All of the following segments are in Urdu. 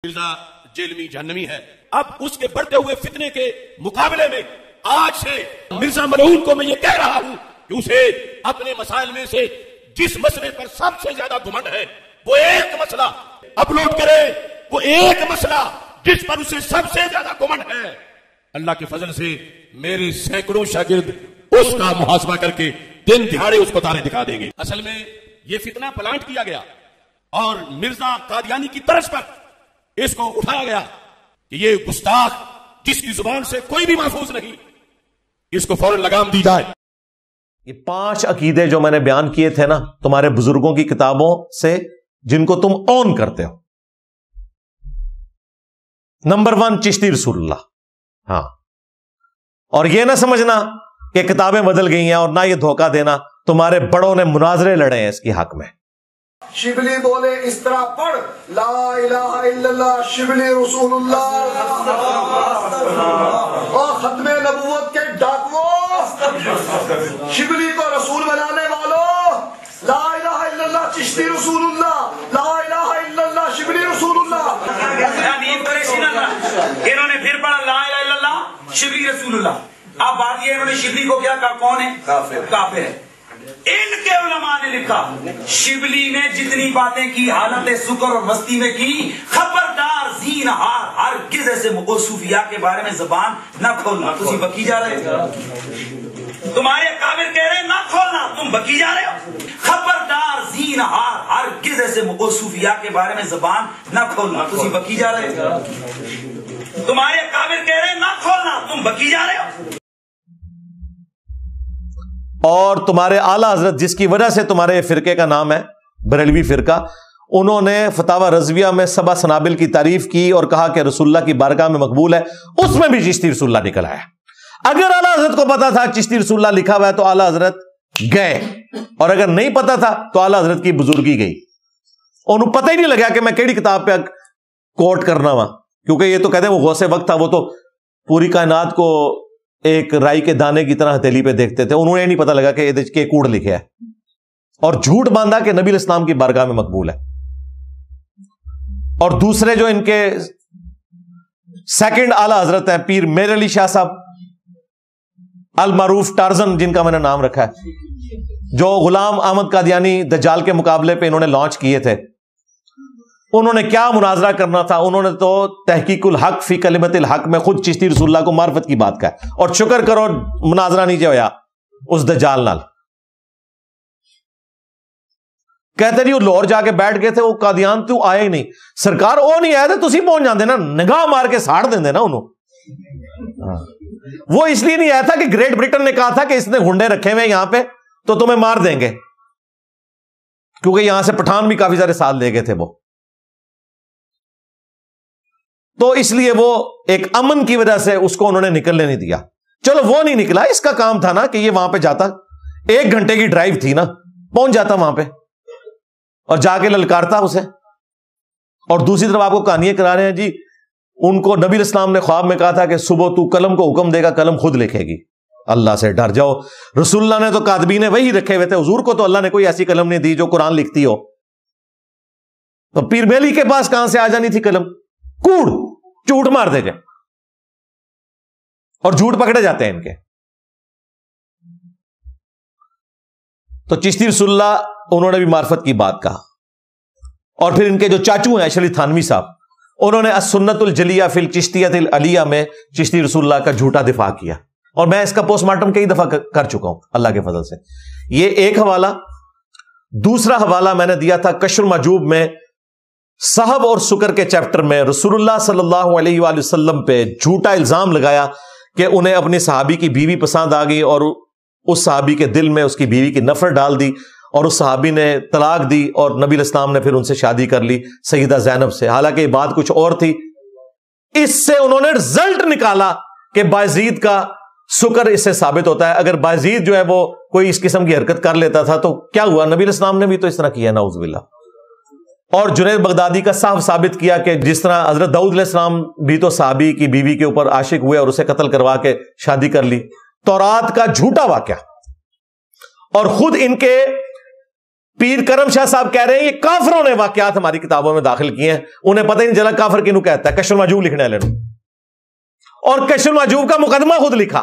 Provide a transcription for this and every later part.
مرزا جیلمی جہنمی ہے. اب اس کے بڑھتے ہوئے فتنے کے مقابلے میں آج سے مرزا ملعون کو میں یہ کہہ رہا ہوں کہ اسے اپنے مسائل میں سے جس مسئلے پر سب سے زیادہ گھمنڈ ہے وہ ایک مسئلہ اپلوڈ کرے، وہ ایک مسئلہ جس پر اسے سب سے زیادہ گھمنڈ ہے. اللہ کے فضل سے میرے سینکڑوں شاگرد اس کا محاسبہ کر کے دن دہاڑے اس کو تارے دکھا دیں گے. اصل میں یہ فتنہ پلانٹ کیا گیا اور مرزا قادیانی کی طرز پر اس کو اٹھایا گیا کہ یہ گستاخ جس کی زبان سے کوئی بھی محفوظ نہیں، اس کو فوراً لگام دی جائے. یہ 5 عقیدے جو میں نے بیان کیے تھے نا تمہارے بزرگوں کی کتابوں سے، جن کو تم اون کرتے ہو. نمبر 1 چشتی رسول اللہ. ہاں، اور یہ نہ سمجھنا کہ کتابیں بدل گئی ہیں، اور نہ یہ دھوکہ دینا تمہارے بڑوں نے مناظرے لڑے ہیں اس کی حق میں. شبلی بولے اس طرح پڑھ، لا الہ الا اللہ شبلی رسول اللہ. اور ختم نبوت کے ڈاکووں، شبلی کو رسول بنانے والوں، لا الہ الا اللہ چشتی رسول اللہ، لا الہ الا اللہ شبلی رسول اللہ. انہوں نے پھر پڑھا لا الہ الا اللہ شبلی رسول اللہ. اب بات یہ انہوں نے شبلی کو کیا کہا؟ کون ہے؟ کافر ہے. ان کے علماء نے لکھا شبلی نے جتنی باتیں کی حالت سکر اور مستی میں کی، خبردار زینہار ہرگز ایسے صوفیاء کے بارے میں زبان نہ کھولنا. تم بکی جا رہے ہو، تمہارے کافر کہہ رہے نہ کھولنا، تم بکی جا رہے ہو. خبردار زینہار ہرگز ایسے صوفیاء کے بارے میں زبان نہ کھولنا. تم بکی جا رہے ہو، تمہارے کافر کہہ رہے نہ کھولنا، تم بکی جا رہے ہو. اور تمہارے اعلیٰ حضرت جس کی وجہ سے تمہارے فرقے کا نام ہے بریلوی فرقہ، انہوں نے فتاوی رضویہ میں 7 سنابل کی تعریف کی اور کہا کہ رسول اللہ کی بارگاہ میں مقبول ہے. اس میں بھی چشتی رسول اللہ نکل آیا. اگر اعلیٰ حضرت کو پتا تھا چشتی رسول اللہ لکھا ہوا ہے تو اعلیٰ حضرت گئے، اور اگر نہیں پتا تھا تو اعلیٰ حضرت کی بزرگی گئی. انہوں پتہ ہی نہیں لگا کہ میں کیڑی کتاب پہ کوٹ کرنا وا، کیونکہ یہ تو کہتے ہیں وہ غوث وقت تھا، وہ تو پوری کائنات کو ایک رائی کے دانے کی طرح ہتھیلی پہ دیکھتے تھے. انہوں نے نہیں پتا لگا کہ یہ کوڑ لکھے ہے، اور جھوٹ باندھا کہ نبی الاسلام کی بارگاہ میں مقبول ہے. اور دوسرے جو ان کے سیکنڈ اعلی حضرت ہیں پیر میر علی شاہ صاحب المعروف ٹارزن، جن کا میں نے نام رکھا ہے، جو غلام احمد قادیانی دجال کے مقابلے پہ انہوں نے لانچ کیے تھے، انہوں نے کیا مناظرہ کرنا تھا؟ انہوں نے تو تحقیق الحق فی کلمت الحق میں خود چشتی رسول اللہ کو معرفت کی بات کہا، اور شکر کرو مناظرہ نہیں جو ہویا اس دجال نال. کہتے نہیں وہ لاہور جا کے بیٹھ گئے تھے، وہ قادیان تو آئے ہی نہیں. سرکار وہ نہیں آئے تھے، تسی پہنچ جاندے نا، نگاہ مار کے ساڑ دیندے نا انہوں. وہ اس لیے نہیں آیا تھا کہ گریٹ برٹن نے کہا تھا کہ اس نے گنڈے رکھے ہوئے یہاں پہ تو تمہیں مار دیں گے، کیونکہ یہاں سے پٹھان بھی کافی سارے سال لے گئے تھے وہ. تو اس لیے وہ ایک امن کی وجہ سے اس کو انہوں نے نکلنے نہیں دیا. چلو وہ نہیں نکلا، اس کا کام تھا نا کہ یہ وہاں پہ جاتا، 1 گھنٹے کی ڈرائیو تھی نا، پہنچ جاتا وہاں پہ اور جا کے للکارتا اسے. اور دوسری طرف آپ کو کہانیاں کرا رہے ہیں جی، ان کو نبی الاسلام نے خواب میں کہا تھا کہ صبح تو قلم کو حکم دے گا، قلم خود لکھے گی. اللہ سے ڈر جاؤ. رسول اللہ نے تو کاتبین وہی رکھے ہوئے تھے، حضور کو تو اللہ نے کوئی ایسی قلم نہیں دی جو قرآن لکھتی ہو. تو پیر میلی کے پاس کہاں سے آ جانی تھی قلم؟ کوڑ جھوٹ مار دے جائے، اور جھوٹ پکڑے جاتے ہیں ان کے. تو چشتی رسول اللہ انہوں نے بھی معرفت کی بات کہا. اور پھر ان کے جو چاچو ہیں اشری تھانوی صاحب، انہوں نے السنت الجلیہ فی الچشتیۃ العلیہ میں چشتی رسول اللہ کا جھوٹا دفاع کیا، اور میں اس کا پوسٹ مارٹم کئی دفعہ کر چکا ہوں اللہ کے فضل سے. یہ ایک حوالہ. دوسرا حوالہ میں نے دیا تھا کشف المحجوب میں صحب اور سکر کے چیپٹر میں، رسول اللہ صلی اللہ علیہ وآلہ وسلم پہ جھوٹا الزام لگایا کہ انہیں اپنی صحابی کی بیوی پسند آ گئی، اور اس صحابی کے دل میں اس کی بیوی کی نفرت ڈال دی، اور اس صحابی نے طلاق دی، اور نبی الاسلام نے پھر ان سے شادی کر لی سیدہ زینب سے. حالانکہ یہ بات کچھ اور تھی. اس سے انہوں نے رزلٹ نکالا کہ بایزید کا سکر اس سے ثابت ہوتا ہے. اگر بایزید جو ہے وہ کوئی اس قسم کی حرکت کر لیتا تھا تو کیا ہوا؟ نبی الاسلام نے بھی تو اس طرح کیا، نعوذ باللہ. اور جنید بغدادی کا صاف ثابت کیا کہ جس طرح حضرت داؤد علیہ السلام بھی تو صحابی کی بیوی کے اوپر عاشق ہوئے اور اسے قتل کروا کے شادی کر لی. تورات کا جھوٹا واقعہ. اور خود ان کے پیر کرم شاہ صاحب کہہ رہے ہیں یہ کافروں نے واقعات ہماری کتابوں میں داخل کیے ہیں، انہیں پتہ ہی نہیں چلا کافر کینوں کہتا ہے، کشف المحجوب لکھنے والے نے، اور کشف المحجوب کا مقدمہ خود لکھا۔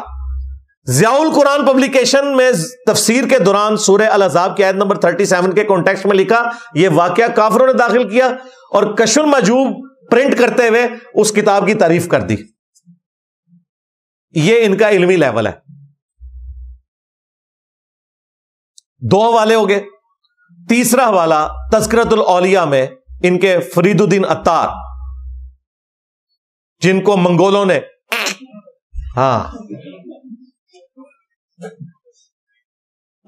ضیاء القرآن پبلیکیشن میں تفسیر کے دوران سورہ الاحزاب کی آیت نمبر 37 کے کانٹیکسٹ میں لکھا یہ واقعہ کافروں نے داخل کیا، اور کشف المحجوب پرنٹ کرتے ہوئے اس کتاب کی تعریف کر دی۔ یہ ان کا علمی لیول ہے۔ دو حوالے ہو گئے۔ تیسرا حوالہ تذکرۃ الاولیاء میں ان کے فرید الدین عطار، جن کو منگولوں نے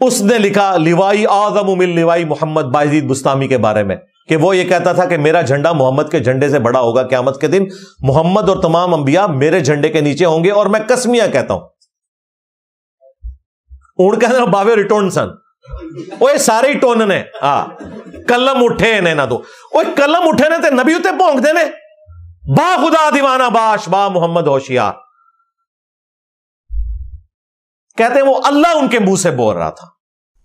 اس نے لکھا لوائی اعظم من لوائی محمد بایزید بستامی کے بارے میں، کہ وہ یہ کہتا تھا کہ میرا جھنڈا محمد کے جھنڈے سے بڑا ہوگا قیامت کے دن، محمد اور تمام انبیاء میرے جھنڈے کے نیچے ہوں گے، اور میں قسمیہ کہتا ہوں۔ اون کہتے ہیں باوے ریٹون سن، وہ سارے ہی ٹون نے کلم اٹھے نے نہ دو، وہ کلم اٹھے نے تے نبی اتے پونک دے نے، با خدا دیوانہ باش با محمد ہوشیار، کہتے ہیں وہ اللہ ان کے منہ سے بول رہا تھا۔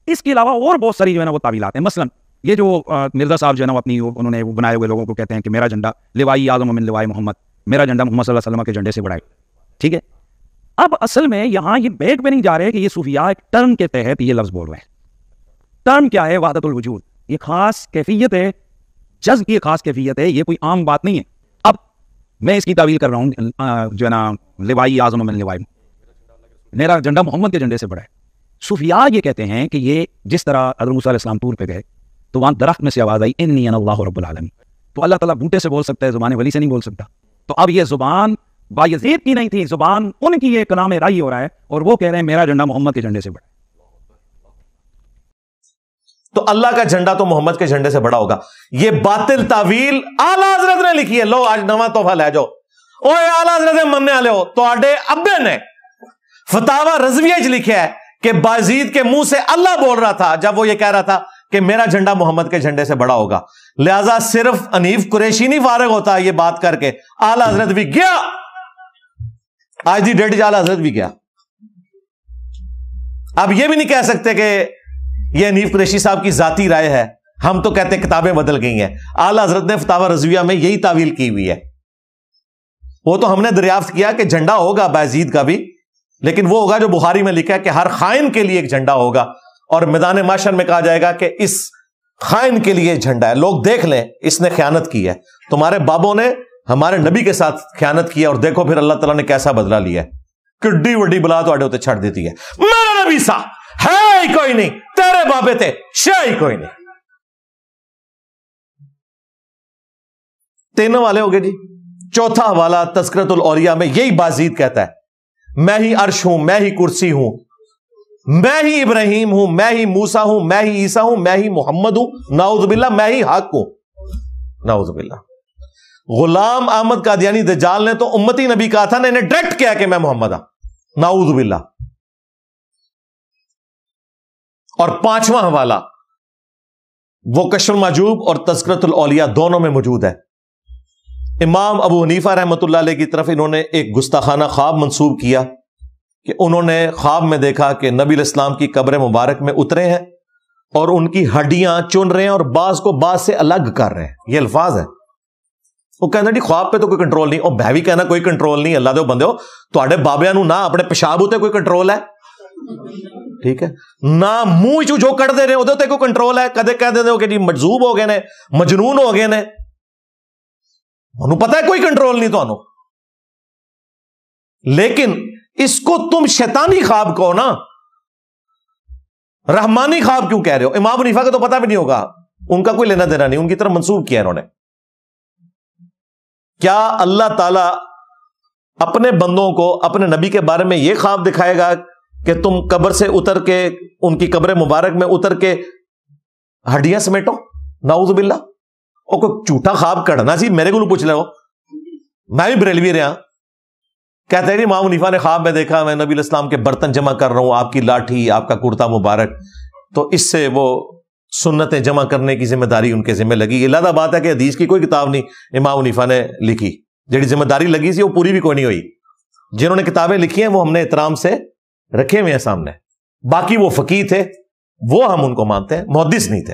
اس کے علاوہ اور بہت ساری جو ہے نا وہ تعویلات ہیں، مثلا یہ جو مرزا صاحب جو ہے نا اپنی انہوں نے وہ بنائے ہوئے لوگوں کو کہتے ہیں کہ میرا جھنڈا لوائی اعظم من لوائی محمد، میرا جھنڈا محمد صلی اللہ علیہ وسلم کے جھنڈے سے بڑا ہے، ٹھیک ہے۔ اب اصل میں یہاں یہ بیک پہ نہیں جا رہے کہ یہ صوفیاء ایک ٹرم کے تحت یہ لفظ بول رہے ہیں۔ ٹرم کیا ہے؟ وحدت الوجود، یہ خاص کیفیت ہے، جذب کی خاص کیفیت ہے، یہ کوئی عام بات نہیں ہے۔ اب میں اس کی تعویل کر رہا ہوں جو ہے نا لوائی اعظم من لوائی، میرا جھنڈا محمد کے جھنڈے سے بڑا ہے۔ صوفیاء یہ کہتے ہیں کہ یہ جس طرح حضرت موسیٰ علیہ السلام طور پہ گئے تو وہاں درخت میں سے آواز آئی انی انا اللہ رب العالمین، تو اللہ تعالیٰ بوٹے سے بول سکتا ہے، زبان ولی سے نہیں بول سکتا۔ تو اب یہ زبان بایزید کی نہیں تھی، زبان ان کی ایک کلام رائی ہو رہا ہے، اور وہ کہہ رہے ہیں میرا جھنڈا محمد کے جھنڈے سے بڑا ہے۔ تو اللہ کا جھنڈا تو محمد کے جھنڈے سے بڑا ہوگا، یہ باطل تعویل اعلیٰ حضرت نے لکھی ہے۔ لو آج نواں تحفہ لے جاؤ، اوے اعلیٰ حضرت مننے والے ہو، تو آڈے ابے نے فتاوی رضویہ چ لکھا ہے کہ بایزید کے منہ سے اللہ بول رہا تھا جب وہ یہ کہہ رہا تھا کہ میرا جھنڈا محمد کے جھنڈے سے بڑا ہوگا، لہذا صرف حنیف قریشی نہیں فارغ ہوتا یہ بات کر کے، اعلیٰ حضرت بھی گیا، آج دی ڈیٹ اعلیٰ حضرت بھی گیا۔ اب یہ بھی نہیں کہہ سکتے کہ یہ حنیف قریشی صاحب کی ذاتی رائے ہے، ہم تو کہتے ہیں کتابیں بدل گئی ہیں۔ اعلیٰ حضرت نے فتاوی رضویہ میں یہی تعویل کی ہوئی ہے۔ وہ تو ہم نے دریافت کیا کہ جھنڈا ہوگا بایزید کا بھی، لیکن وہ ہوگا جو بخاری میں لکھا ہے کہ ہر خائن کے لیے ایک جھنڈا ہوگا، اور میدان محشر میں کہا جائے گا کہ اس خائن کے لیے جھنڈا ہے، لوگ دیکھ لیں اس نے خیانت کی ہے، تمہارے بابوں نے ہمارے نبی کے ساتھ خیانت کی ہے، اور دیکھو پھر اللہ تعالیٰ نے کیسا بدلہ لیا ہے، کڈی وڈی بلا تو اڈے ہوتے چھڑ دیتی ہے۔ میرا نبی سا ہے ہی کوئی نہیں، تیرے بابے تھے شاہ ہی کوئی نہیں۔ تینوں والے ہو گئے جی۔ چوتھا حوالہ تذکرۃ الاولیاء میں یہی بایزید کہتا ہے میں ہی عرش ہوں، میں ہی کرسی ہوں، میں ہی ابراہیم ہوں، میں ہی موسیٰ ہوں، میں ہی عیسیٰ ہوں، میں ہی محمد ہوں، نعوذ باللہ میں ہی حق ہوں، نعوذ باللہ۔ غلام احمد قادیانی دجال نے تو امتی نبی کہا تھا، نے انہیں ڈائریکٹ کیا کہ میں محمد ہوں، نعوذ باللہ۔ اور پانچواں حوالہ وہ کشف المحجوب اور تذکرۃ الاولیاء دونوں میں موجود ہے۔ امام ابو حنیفہ رحمۃ اللہ علیہ کی طرف انہوں نے ایک گستاخانہ خواب منسوب کیا کہ انہوں نے خواب میں دیکھا کہ نبی علیہ السلام کی قبر مبارک میں اترے ہیں اور ان کی ہڈیاں چن رہے ہیں اور بعض کو بعض سے الگ کر رہے ہیں، یہ الفاظ ہیں۔ وہ کہنا جی خواب پہ تو کوئی کنٹرول نہیں، اور میں بھی کہنا کوئی کنٹرول نہیں، اللہ دے بندے ہو تواڈے بابیاں نو نہ اپنے پیشاب ہوتے کوئی کنٹرول ہے، ٹھیک ہے، نہ منہ چو جو کٹ دے رہے ہیں تے کوئی کنٹرول ہے، کدے کہہ دے ہو کہ جی مجذوب ہو گئے نے، مجنون ہو گئے نے، انہوں پتہ ہے کوئی کنٹرول نہیں تو انہوں، لیکن اس کو تم شیطانی خواب کہو نا، رحمانی خواب کیوں کہہ رہے ہو؟ امام حنیفہ کا تو پتہ بھی نہیں ہوگا، ان کا کوئی لینا دینا نہیں، ان کی طرف منسوب کیا انہوں نے۔ کیا اللہ تعالی اپنے بندوں کو اپنے نبی کے بارے میں یہ خواب دکھائے گا کہ تم قبر سے اتر کے ان کی قبر مبارک میں اتر کے ہڈیاں سمیٹو؟ نعوذ باللہ۔ اور کوئی جھوٹا خواب کڑنا سی میرے کو پوچھ لے ہو، میں بھی بریلوی رہا، کہتے ہیں امام حنیفہ نے خواب میں دیکھا میں نبی علیہ السلام کے برتن جمع کر رہا ہوں، آپ کی لاٹھی، آپ کا کرتا مبارک، تو اس سے وہ سنتیں جمع کرنے کی ذمہ داری ان کے ذمہ لگی۔ یہ لادہ بات ہے کہ حدیث کی کوئی کتاب نہیں امام حنیفہ نے لکھی، جڑی ذمہ داری لگی سی وہ پوری بھی کوئی نہیں ہوئی۔ جنہوں نے کتابیں لکھی ہیں وہ ہم نے احترام سے رکھے ہوئے ہیں سامنے، باقی وہ فقیہ تھے، وہ ہم ان کو مانتے ہیں، محدث نہیں تھے۔